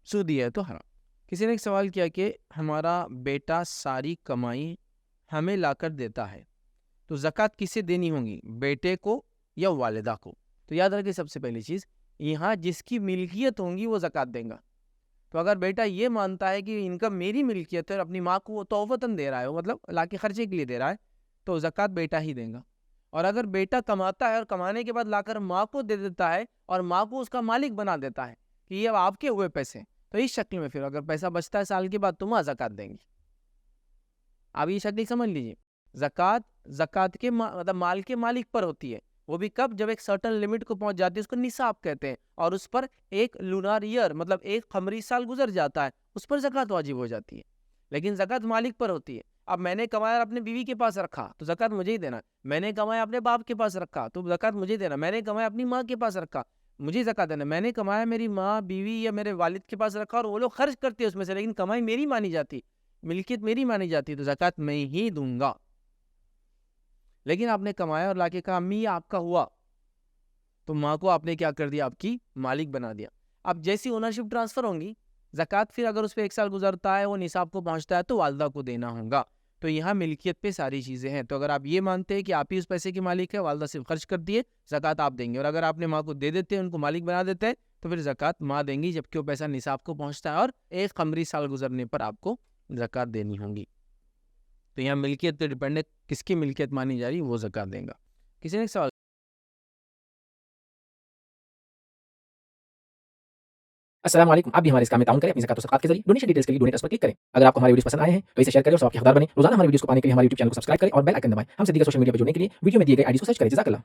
सूद दिया है तो हराम। किसी ने एक सवाल किया कि हमारा बेटा सारी कमाई हमें लाकर देता है, तो ज़कात किसे देनी होगी, बेटे को या वालिदा को? तो याद रखिए सबसे पहली चीज़, यहाँ जिसकी मिल्कियत होंगी वो ज़कात देगा। तो अगर बेटा ये मानता है कि इनकम मेरी मिल्कियत है और अपनी माँ को वो तोहफ़तन दे रहा है, वो मतलब लाके खर्चे के लिए दे रहा है, तो ज़कात बेटा ही देगा। और अगर बेटा कमाता है और कमाने के बाद लाकर माँ को दे देता है और माँ को उसका मालिक बना देता है कि ये अब आपके हुए पैसे, तो इस शक्ल में फिर अगर पैसा बचता है साल के बाद तो माँ ज़कात देंगी। आप ये शक्ल समझ लीजिए। ज़कात ज़कात के मतलब माल के मालिक पर होती है। वो भी कब? जब एक सर्टेन लिमिट को पहुँच जाती है, उसको निसाब कहते हैं, और उस पर एक लूनार ईयर मतलब एक कमरी साल गुज़र जाता है, उस पर ज़कात वाजिब हो जाती है। लेकिन ज़कात मालिक पर होती है। अब मैंने कमाया और अपनी बीवी के पास रखा, तो ज़कात मुझे ही देना है। मैंने कमाया अपने बाप के पास रखा, तो ज़कात मुझे देना है। मैंने कमाया अपनी माँ के पास रखा, मुझे ज़कात देना है। मैंने कमाया मेरी माँ, बीवी या मेरे वालिद के पास रखा और वो लोग खर्च करते हैं उसमें से, लेकिन कमाई मेरी मानी जाती, मिल्कियत मेरी मानी जाती है, तो ज़कात मैं ही दूँगा। लेकिन आपने कमाया और लाके कहा अम्मी ये आपका हुआ, तो माँ को आपने क्या कर दिया? आपकी मालिक बना दिया। अब जैसी ओनरशिप ट्रांसफ़र होंगी, ज़कात फिर अगर उस पे 1 साल गुज़रता है, वो निसाब को पहुँचता है, तो वालिदा को देना होगा। तो यहाँ मिल्कियत पे सारी चीज़ें हैं। तो अगर आप ये मानते हैं कि आप ही उस पैसे के मालिक हैं, वालिदा सिर्फ़ खर्च करती है, ज़कात आप देंगे। और अगर आपने माँ को दे देते हैं, उनको मालिक बना देते हैं, तो फिर ज़कात माँ देंगी, जबकि वो पैसा निसाब को पहुँचता है और 1 क़मरी साल गुज़रने पर आपको ज़कात देनी होगी। तो यहाँ मिल्कियत पे डिपेंड है, किसकी मिल्कियत मानी जा रही है, वो ज़कात देगा। किसी ने एक सवाल अस्सलाम वालेकुम। आप भी हमारे इस काम में ताउन करें अपनी ज़कात और सदक़ात के ज़रिए। डोनेशन डिटेल्स के लिए डोनेट अस पर क्लिक करें। अगर आपको हमारे वीडियोज़ पसंद आए हैं तो इसे शेयर करें और सबके हक़दार बनें। रोज़ाना हमारे वीडियोज़ को पाने के लिए हमारे यूट्यूब चैनल को सब्सक्राइब करें और बेल आइकन दबाएँ। हमसे दीगर सोशल मीडिया पर जुड़ने के लिए वीडियो में दिए गए आईडीज़ को सर्च करें। जज़ाकल्लाह।